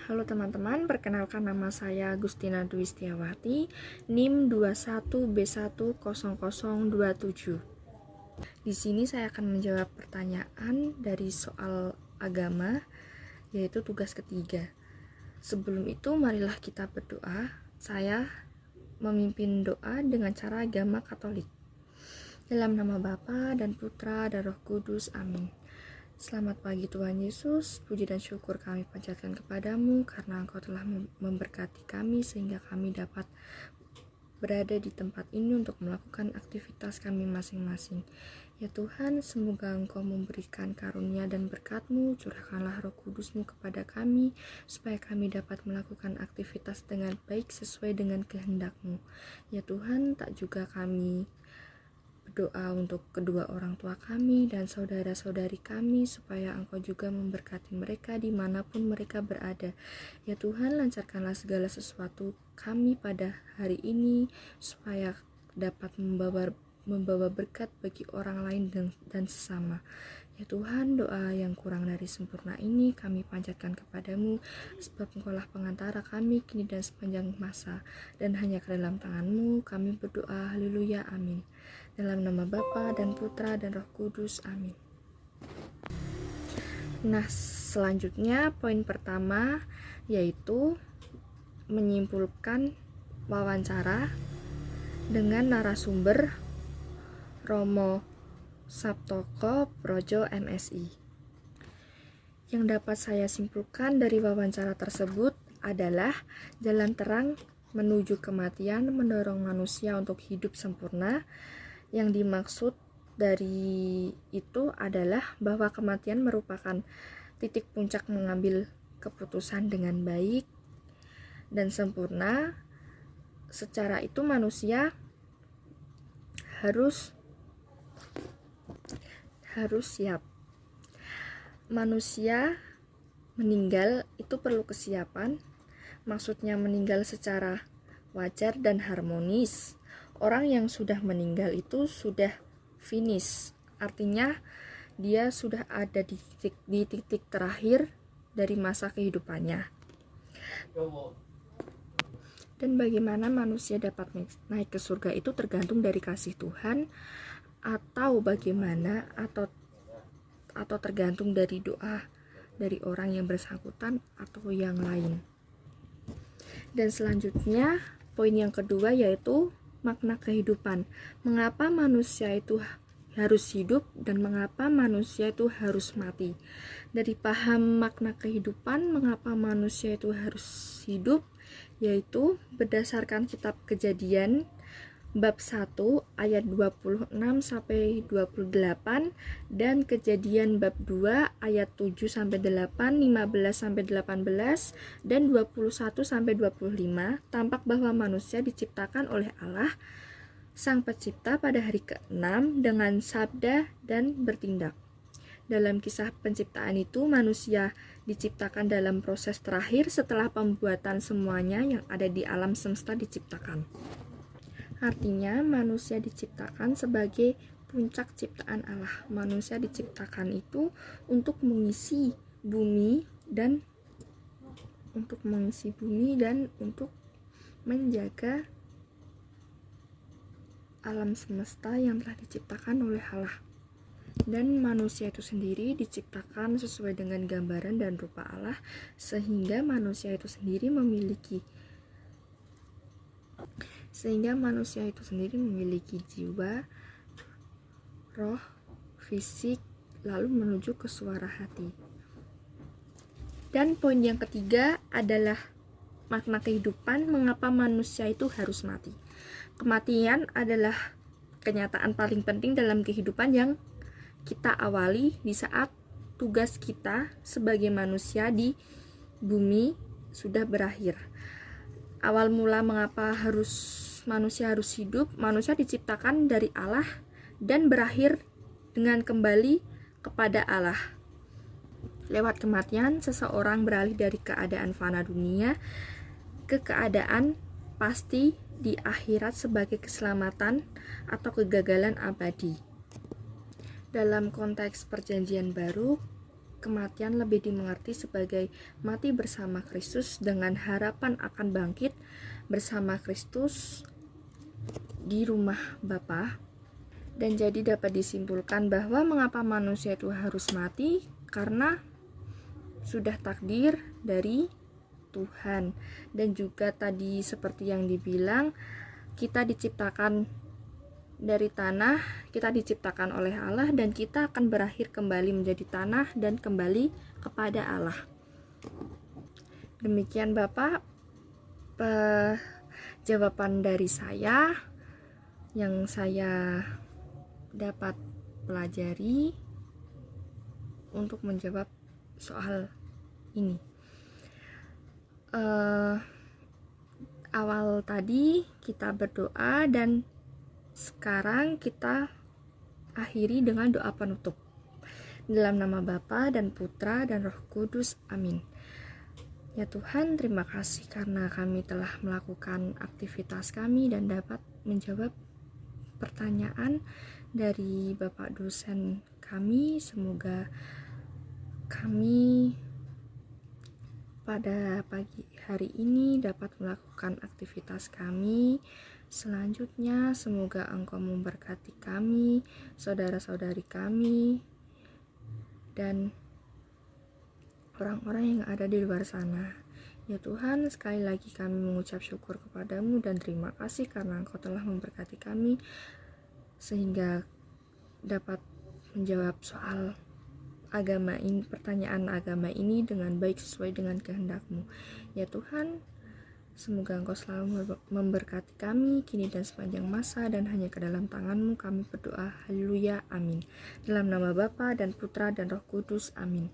Halo teman-teman, perkenalkan nama saya Gustina Dwi Setiawati, NIM 21B10027. Di sini saya akan menjawab pertanyaan dari soal agama, yaitu tugas ketiga. Sebelum itu, marilah kita berdoa. Saya memimpin doa dengan cara agama Katolik. Dalam nama Bapa dan Putra dan Roh Kudus, amin. Selamat pagi Tuhan Yesus, puji dan syukur kami panjatkan kepadamu karena Engkau telah memberkati kami sehingga kami dapat berada di tempat ini untuk melakukan aktivitas kami masing-masing. Ya Tuhan, semoga Engkau memberikan karunia dan berkat-Mu, curahkanlah Roh Kudus-Mu kepada kami, supaya kami dapat melakukan aktivitas dengan baik sesuai dengan kehendak-Mu. Ya Tuhan, tak juga kami berdoa untuk kedua orang tua kami dan saudara-saudari kami, supaya Engkau juga memberkati mereka dimanapun mereka berada. Ya Tuhan, lancarkanlah segala sesuatu kami pada hari ini, supaya dapat membawa berkat bagi orang lain dan sesama. Ya Tuhan, doa yang kurang dari sempurna ini kami panjatkan kepadamu, sebab Engkaulah pengantara kami kini dan sepanjang masa, dan hanya ke dalam tangan-Mu kami berdoa, haleluya, amin. Dalam nama Bapa dan Putra dan Roh Kudus, amin. Nah, selanjutnya poin pertama yaitu menyimpulkan wawancara dengan narasumber Romo Saptoko Projo MSI. Yang dapat saya simpulkan dari wawancara tersebut adalah jalan terang menuju kematian mendorong manusia untuk hidup sempurna. Yang dimaksud dari itu adalah bahwa kematian merupakan titik puncak mengambil keputusan dengan baik dan sempurna. Secara itu manusia harus siap. Manusia meninggal itu perlu kesiapan, maksudnya meninggal secara wajar dan harmonis. Orang yang sudah meninggal itu sudah finish, artinya dia sudah ada di titik terakhir dari masa kehidupannya. Dan bagaimana manusia dapat naik ke surga itu tergantung dari kasih Tuhan, atau bagaimana, atau tergantung dari doa dari orang yang bersangkutan atau yang lain. Dan selanjutnya poin yang kedua yaitu makna kehidupan. Mengapa manusia itu harus hidup dan mengapa manusia itu harus mati? Dari paham makna kehidupan, mengapa manusia itu harus hidup, yaitu berdasarkan kitab Kejadian bab 1 ayat 26 sampai 28 dan Kejadian bab 2 ayat 7 sampai 8, 15 sampai 18 dan 21 sampai 25 tampak bahwa manusia diciptakan oleh Allah Sang Pencipta pada hari ke-6 dengan sabda dan bertindak. Dalam kisah penciptaan itu, manusia diciptakan dalam proses terakhir setelah pembuatan semuanya yang ada di alam semesta diciptakan. Artinya manusia diciptakan sebagai puncak ciptaan Allah. Manusia diciptakan itu untuk mengisi bumi dan untuk menjaga alam semesta yang telah diciptakan oleh Allah. Dan manusia itu sendiri diciptakan sesuai dengan gambaran dan rupa Allah, sehingga manusia itu sendiri memiliki jiwa, roh, fisik, lalu menuju ke suara hati. Dan poin yang ketiga adalah makna kehidupan, mengapa manusia itu harus mati. Kematian adalah kenyataan paling penting dalam kehidupan yang kita awali di saat tugas kita sebagai manusia di bumi sudah berakhir. Awal mula mengapa manusia harus hidup, manusia diciptakan dari Allah dan berakhir dengan kembali kepada Allah. Lewat kematian, seseorang beralih dari keadaan fana dunia ke keadaan pasti di akhirat sebagai keselamatan atau kegagalan abadi. Dalam konteks perjanjian baru, kematian lebih dimengerti sebagai mati bersama Kristus dengan harapan akan bangkit bersama Kristus di rumah Bapa. Dan jadi dapat disimpulkan bahwa mengapa manusia itu harus mati, karena sudah takdir dari Tuhan. Dan juga tadi seperti yang dibilang, kita diciptakan dari tanah, kita diciptakan oleh Allah, dan kita akan berakhir kembali menjadi tanah dan kembali kepada Allah. Demikian Bapak jawaban dari saya yang saya dapat pelajari untuk menjawab soal ini. Awal tadi kita berdoa, dan sekarang kita akhiri dengan doa penutup. Dalam nama Bapa dan Putra dan Roh Kudus. Amin. Ya Tuhan, terima kasih karena kami telah melakukan aktivitas kami dan dapat menjawab pertanyaan dari Bapak dosen kami. Semoga kami pada pagi hari ini dapat melakukan aktivitas kami selanjutnya. Semoga Engkau memberkati kami, saudara-saudari kami, dan orang-orang yang ada di luar sana. Ya Tuhan, sekali lagi kami mengucap syukur kepadamu dan terima kasih karena Engkau telah memberkati kami sehingga dapat menjawab soal agama ini, pertanyaan agama ini dengan baik sesuai dengan kehendak-Mu. Ya Tuhan, semoga Engkau selalu memberkati kami kini dan sepanjang masa, dan hanya ke dalam tangan-Mu kami berdoa. Haleluya, amin. Dalam nama Bapa dan Putra dan Roh Kudus, amin.